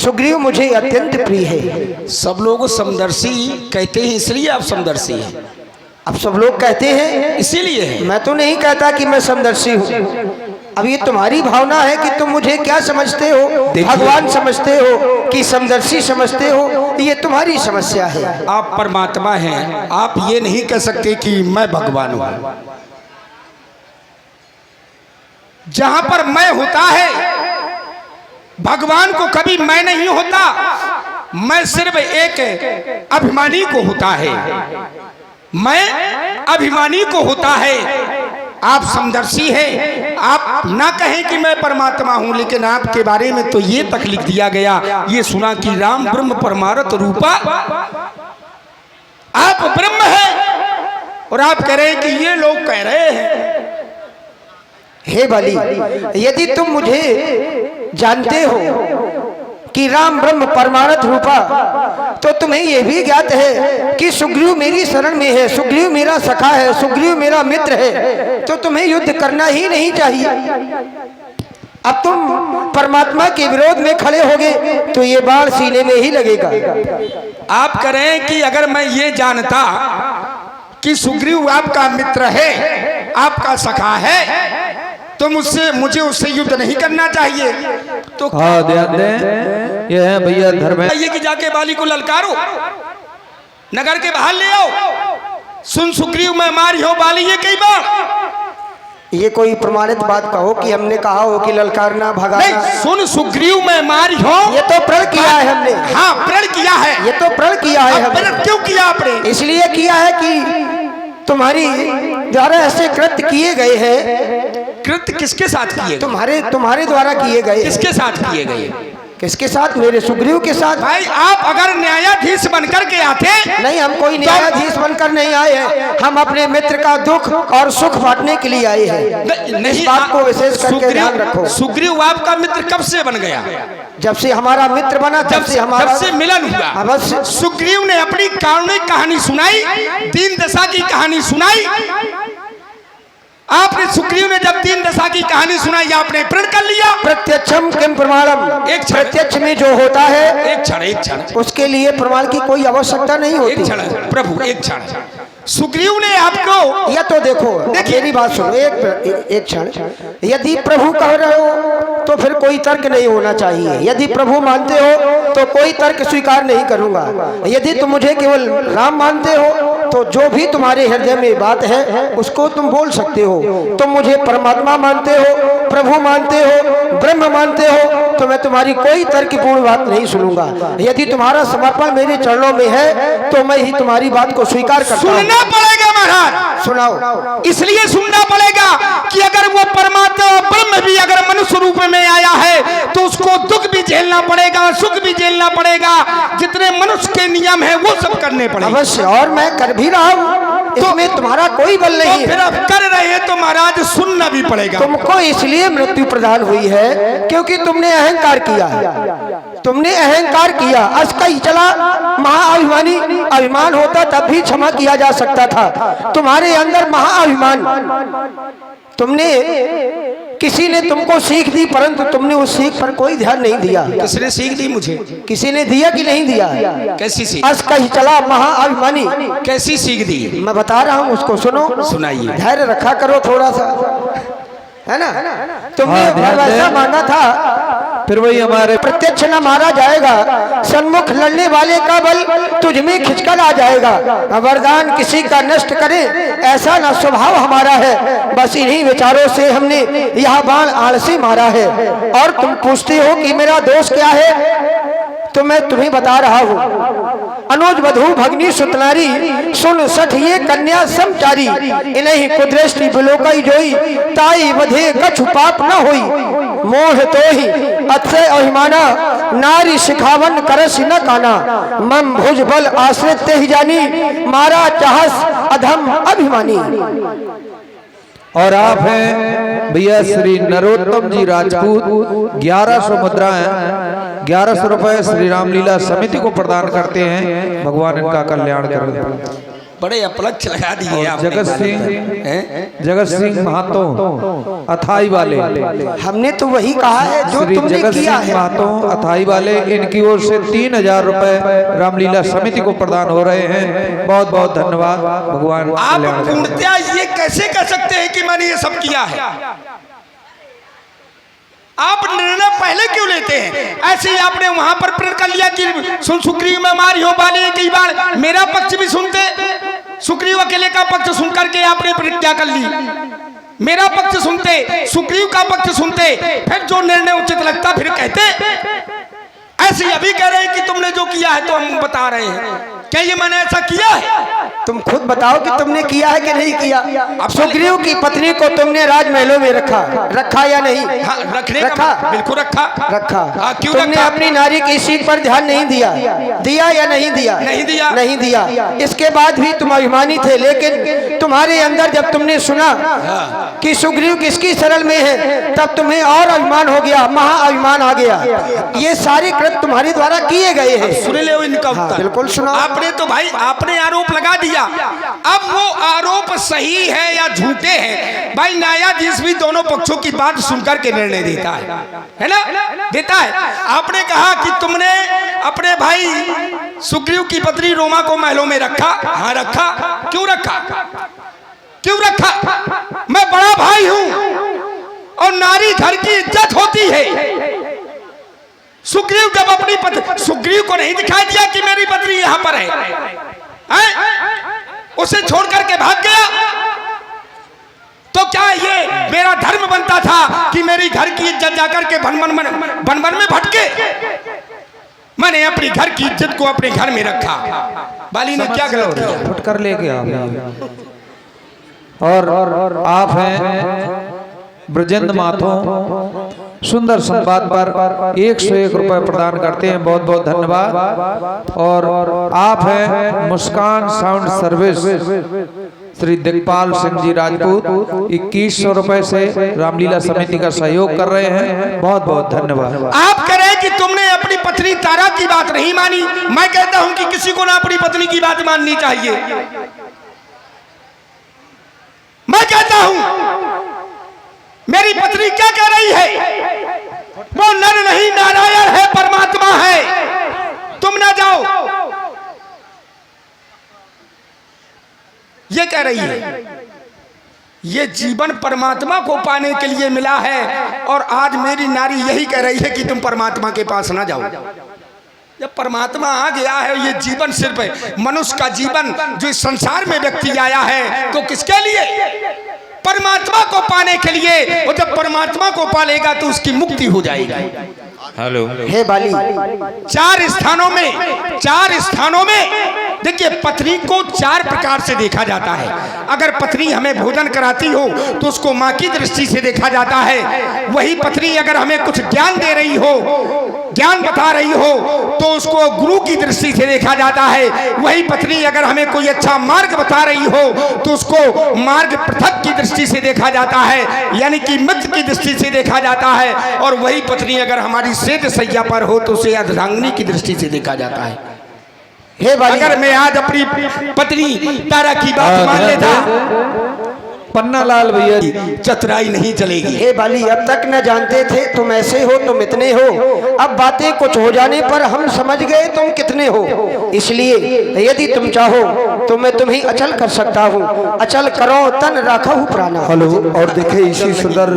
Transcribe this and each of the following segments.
सुग्रीव मुझे अत्यंत प्रिय है। सब लोग समदर्शी कहते हैं इसलिए आप समदर्शी हैं। अब सब लोग कहते हैं इसीलिए है। मैं तो नहीं कहता कि मैं समदर्शी हूँ। अब ये तुम्हारी भावना है कि तुम मुझे क्या समझते हो, भगवान समझते हो कि समदर्शी समझते हो, ये तुम्हारी समस्या है। आप परमात्मा हैं, आप ये नहीं कह सकते कि मैं भगवान हूँ। जहां पर मैं होता है भगवान को कभी मैं नहीं होता, मैं सिर्फ एक अभिमानी को होता है, मैं अभिमानी को होता है। आप समदर्शी हैं, आप ना कहें कि मैं परमात्मा हूं, लेकिन आपके बारे में तो ये तक लिख दिया गया, ये सुना कि राम ब्रह्म परमारथ रूपा, आप ब्रह्म हैं और आप कह रहे हैं कि ये लोग कह रहे हैं। हे बलि, यदि तुम मुझे जानते हो कि राम ब्रह्म परमारथ रूपा, तो तुम्हें यह भी ज्ञात है कि सुग्रीव मेरी शरण में है, सुग्रीव मेरा सखा है, सुग्रीव मेरा मित्र है, तो तुम्हें युद्ध करना ही नहीं चाहिए। अब तुम परमात्मा के विरोध में खड़े होगे तो ये बाण सीने में ही लगेगा। आप कह रहे हैं कि अगर मैं ये जानता कि सुग्रीव आपका मित्र है, आपका सखा है, तो मुझे उससे युद्ध नहीं करना चाहिए। तो हाँ, ध्यान दें, ये है भैया धर्म, ये कि जाके बाली को ललकारो, नगर के बाहर ले आओ, सुन सुग्रीव मैं मारी हो बाली ये कई बार। ये कोई प्रमाणित बात कहो कि हमने कहा हो कि ललकारना भगाना। नहीं, सुन सुग्रीव मैं मारी हो, ये तो प्रण किया है हमने। हाँ, प्रण किया है, ये तो प्रण किया है हमने। प्रण क्यों किया आपने? इसलिए किया है कि तुम्हारी द्वारा ऐसे कृत्य किए गए हैं। कृत्य किसके साथ किए? तुम्हारे द्वारा किए गए। किसके साथ किए गए? किसके साथ? मेरे सुग्रीव के साथ। भाई आप अगर न्यायाधीश बनकर के आते, नहीं, हम कोई न्यायाधीश बनकर नहीं आए हैं, हम अपने मित्र का दुख और सुख बांटने के लिए आए हैं। नहीं, इस बात को विशेष करके ध्यान रखो। सुग्रीव आपका मित्र कब से बन गया? जब से हमारा मित्र बना, जब से मिलन हुआ। अवश्य। सुग्रीव ने अपनी कारुणिक कहानी सुनाई, दीन दशा की कहानी सुनाई। आपने सुग्रीव ने जब दीन दशा की कहानी सुनाई, आपने प्रण कर लिया। प्रत्यक्षम किम प्रमाणम, एक प्रत्यक्ष में जो होता है, एक क्षण उसके लिए प्रमाण की कोई आवश्यकता नहीं होती। एक क्षण प्रभु, एक क्षण। सुग्रीव ने आपको, या तो देखो, मेरी बात सुनो, एक क्षण। यदि प्रभु कह रहे हो तो फिर कोई तर्क नहीं होना चाहिए। यदि प्रभु मानते हो तो कोई तर्क स्वीकार नहीं करूंगा। यदि तुम मुझे केवल राम मानते हो तो जो भी तुम्हारे हृदय में बात है उसको तुम बोल सकते हो। तुम मुझे परमात्मा मानते हो, प्रभु मानते हो, ब्रह्म मानते हो, तो मैं तुम्हारी कोई तर्कपूर्ण बात नहीं सुनूंगा। यदि तुम्हारा समर्पण मेरे चरणों में है तो मैं ही तुम्हारी बात को स्वीकार करता हूं। सुनना पड़ेगा महाराज, सुनाओ। इसलिए सुनना पड़ेगा कि अगर वो परमात्मा ब्रह्म भी अगर मनुष्य रूप में आया है तो उसको दुख भी झेलना पड़ेगा, सुख भी झेलना पड़ेगा। जितने मनुष्य के नियम है वो सब करने पड़ेंगे। अवश्य, और मैं कर भी रहा हूँ, इसमें तुम्हारा कोई बल नहीं है। फिर आप कर रहे हैं तो महाराज सुनना भी पड़ेगा। तुमको इसलिए मृत्यु प्रदान हुई है क्योंकि तुमने अहंकार किया। तुमने अहंकार किया, असका ही चला महाअभिमानी। अभिमान होता तब भी क्षमा किया जा सकता था। तुम्हारे अंदर महाअभिमान, तुमने, किसी ने तुमको सीख दी परंतु तुमने उस सीख पर कोई ध्यान नहीं दिया। किसने सीख दी मुझे? किसी ने दिया कि नहीं दिया? कैसी सीख? असका ही चला महाअभिमानी। कैसी सीख दी? मैं बता रहा हूँ, उसको सुनो, सुनाइए। धैर्य रखा करो थोड़ा सा, है ना? तुमने वैसा माना था, फिर वही हमारे प्रत्यक्ष न मारा जाएगा, सन्मुख लड़ने वाले का बल तुझ में खिंचकर आ जाएगा। वरदान किसी का नष्ट करे ऐसा न स्वभाव हमारा है। बस इन्हीं विचारों से हमने यह बाण आलसी मारा है। और तुम पूछते हो कि मेरा दोष क्या है, तो मैं तुम्हें बता रहा हूँ। अनुज वधु भगनी सुतनारी, सुन सठ ये कन्या समचारी। इन्हीं कुदृष्टि बिलोकई जोई, ताई वधे कछु पाप न होई। मोह तो ही अक्षय अभिमाना, नारी शिखावन करस न काना। मम भुज बल आश्रित ते ही जानी, मारा चाहस अधम अभिमानी। और आप हैं भैया श्री नरोत्तम जी राजपूत। 1100 मुद्राएं, 1100 रुपए श्री रामलीला समिति को प्रदान करते हैं। भगवान इनका कल्याण करें। बड़े अपलक्ष लगा दिए आपने। जगत सिंह महतो अथाई वाले, हमने तो वही कहा है जो श्री तुमने जगत किया सिंह है। महतो अथाई वाले, इनकी ओर से 3000 रुपए रामलीला समिति को प्रदान हो रहे हैं। बहुत बहुत धन्यवाद। भगवान आप कल्याण करे। पूर्णतया ये कैसे कह सकते हैं कि मैंने ये सब किया है? आप निर्णय पहले क्यों लेते हैं? ऐसे ही आपने वहां पर प्रण कर लिया कि सुग्रीव में मारी हो वाले, कई बार मेरा पक्ष भी सुनते, सुग्रीव अकेले का पक्ष सुनकर के आपने प्रतिज्ञा कर ली, मेरा पक्ष सुनते, सुग्रीव का पक्ष सुनते, फिर जो निर्णय उचित लगता फिर कहते। ऐसे ही अभी कह रहे हैं कि तुमने जो किया है तो हम बता रहे हैं, क्या ये मैंने ऐसा किया है? तुम खुद बताओ कि तुमने किया है कि नहीं किया। अब सुग्रीव की पत्नी को तुमने राजमहलों में रखा या नहीं? हाँ, रखने रखा। का बिल्कुल रखा। हाँ, क्यों तुमने रखा? अपनी नारी की सीट पर ध्यान नहीं दिया, दिया या नहीं दिया? नहीं दिया। नहीं दिया। इसके बाद भी तुम अभिमानी थे, लेकिन तुम्हारे अंदर जब तुमने सुना कि सुग्रीव किसकी शरण में है, तब तुम्हें और अभिमान हो गया, महाअभिमान आ गया। ये सारे कृत्य तुम्हारे द्वारा किए गए हैं। सुन ले इनका उत्तर। बिल्कुल सुनाओ। आपने तो भाई आपने आरोप लगा दिया, अब वो आरोप सही है या झूठे हैं, भाई न्यायाधीश भी दोनों पक्षों की बात सुनकर के निर्णय देता है ना? देता है। आपने कहा कि तुमने अपने भाई सुग्रीव की पत्नी रोमा को महलों में रखा। हाँ रखा। क्यों रखा? क्यों रखा? मैं बड़ा भाई हूं और नारी घर की इज्जत होती है। सुग्रीव जब अपनी पत्नी, सुग्रीव को नहीं दिखाई दिया कि मेरी पत्नी यहां पर है, उसे छोड़ करके भाग गया, तो क्या ये मेरा धर्म बनता था कि मेरी घर की इज्जत जाकर के बनवन में भटके? मैंने अपनी घर की इज्जत को अपने घर में रखा। बाली ने क्या गलत किया? फुटकर लेके आ गए। और आप हैं ब्रजेंद्र माथो, सुंदर संवाद पर 101 रुपए प्रदान करते हैं। बहुत बहुत धन्यवाद। और आप हैं मुस्कान साउंड सर्विस, श्री दिग्पाल सिंह जी राजपूत 2100 रुपए से रामलीला समिति का सहयोग कर रहे हैं। बहुत बहुत धन्यवाद। आप कह रहे हैं कि तुमने अपनी पत्नी तारा की बात नहीं मानी। मैं कहता हूं कि किसी को ना अपनी पत्नी की बात माननी चाहिए। मैं कहता हूं मेरी पत्नी क्या कह रही है? वो नर नहीं नारायण है, परमात्मा है, तुम ना जाओ, ये कह रही है। ये जीवन परमात्मा को पाने के लिए मिला है और आज मेरी नारी यही कह रही है कि तुम परमात्मा के पास ना जाओ। जब परमात्मा आ गया है, ये जीवन सिर्फ मनुष्य का जीवन जो इस संसार में व्यक्ति आया है तो किसके लिए? परमात्मा को पाने के लिए। और जब परमात्मा को पालेगा तो उसकी मुक्ति हो जाएगी। हेलो हे बाली, चार स्थानों में देखिए पत्नी को 4 प्रकार से देखा जाता है। अगर पत्नी हमें भोजन कराती हो तो उसको माँ की दृष्टि से देखा जाता है। वही पत्नी अगर हमें कुछ ज्ञान दे रही हो, ज्ञान बता रही हो, तो उसको गुरु की दृष्टि से देखा जाता है। वही पत्नी अगर हमें कोई अच्छा मार्ग बता रही हो तो उसको मार्ग पृथक की दृष्टि से देखा जाता है, यानी कि मित्र की दृष्टि से देखा जाता है। और वही पत्नी अगर हमारी सेठ सैया पर हो तो उसे अर्धांगिनी की दृष्टि से देखा जाता है। हे बाली, अगर मैं आज अपनी पत्नी तारा की बात मान लेता, पन्ना लाल भैया जी, चतुराई नहीं चलेगी। हे बाली, अब तक न जानते थे तुम ऐसे हो, तुम इतने हो। अब बातें कुछ हो जाने पर हम समझ गए तुम कितने हो। इसलिए यदि तुम चाहो तो मैं तुम्हें अचल कर सकता हूँ। अचल करो तन राखो प्राणा। हेलो। और देखिए इसी सुंदर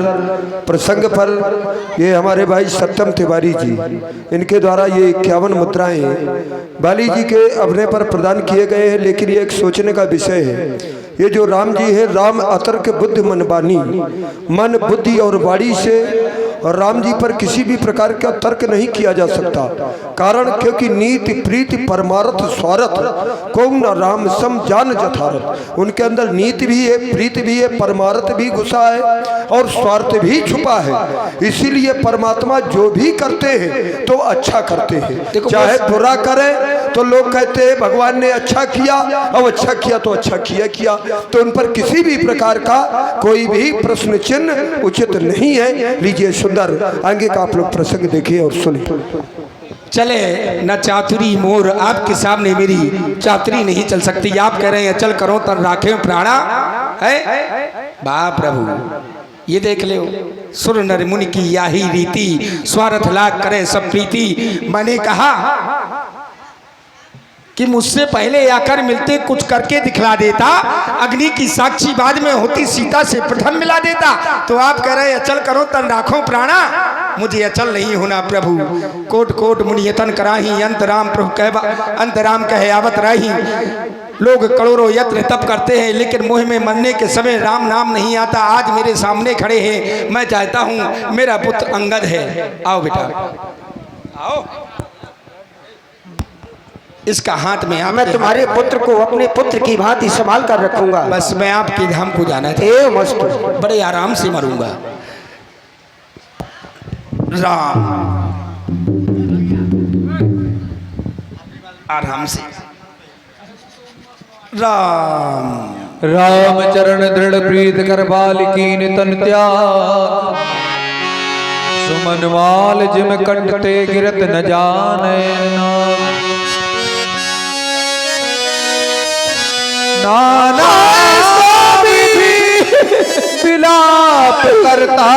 प्रसंग पर ये हमारे भाई सत्यम तिवारी जी, इनके द्वारा ये 51 मुद्राएं बाली जी के अभिनय पर प्रदान किए गए हैं। लेकिन ये एक सोचने का विषय है। ये जो राम जी है, राम अतर्क बुद्धि मन बानी, मन बुद्धि और वाणी से और राम जी पर किसी भी प्रकार का तर्क नहीं किया जा सकता। कारण क्योंकि नीति प्रीति परमार्थ स्वार्थ को न राम सम जान जथारथ। उनके अंदर नीति भी है, प्रीति भी है, परमार्थ भी घुसा है और स्वार्थ भी छुपा है। इसीलिए परमात्मा जो भी करते हैं तो अच्छा करते हैं, चाहे बुरा करे तो लोग कहते हैं भगवान ने अच्छा किया, अब अच्छा किया तो अच्छा किया, तो उन पर किसी भी प्रकार का कोई भी प्रश्न चिन्ह उचित नहीं है। लीजिए सुंदर आगे का आप लोग प्रसंग देखिए और सुनिए। चले न चातुरी मोर, आपके सामने मेरी चातुरी नहीं चल सकती। आप कह रहे हैं चल करो तर राखे प्राणा है। बाप प्रभु ये देख ले, सुर नर मुनि की याही रीति, स्वार्थ लाग करे सब प्रीति। मैंने कहा कि मुझसे पहले आकर मिलते कुछ करके दिखला देता, अग्नि की साक्षी बाद में होती सीता से प्रथम मिला देता। तो आप कह रहे अचल करो तन राखो प्राणा, मुझे अचल नहीं होना प्रभु। कोट कोट मुनियतन कराही, अंतराम प्रभु कह अंतराम कहे आवत राही। लोग करोड़ों यत्न तप करते हैं लेकिन मुँह में मरने के समय राम नाम नहीं आता। आज मेरे सामने खड़े हैं, मैं चाहता हूँ मेरा पुत्र अंगद है, आओ बेटा आओ, इसका हाथ में मैं तुम्हारे पुत्र को अपने पुत्र की भांति संभाल कर रखूंगा। बस मैं आपके धाम को जाना था, मस्त बड़े आराम से मरूंगा। राम आराम से, राम राम चरण दृढ़ प्रीत कर बालिकीन तन त्याग, सुमन माल जिम कंठते गिरत न जाने नाना स्वामी भी विलाप करता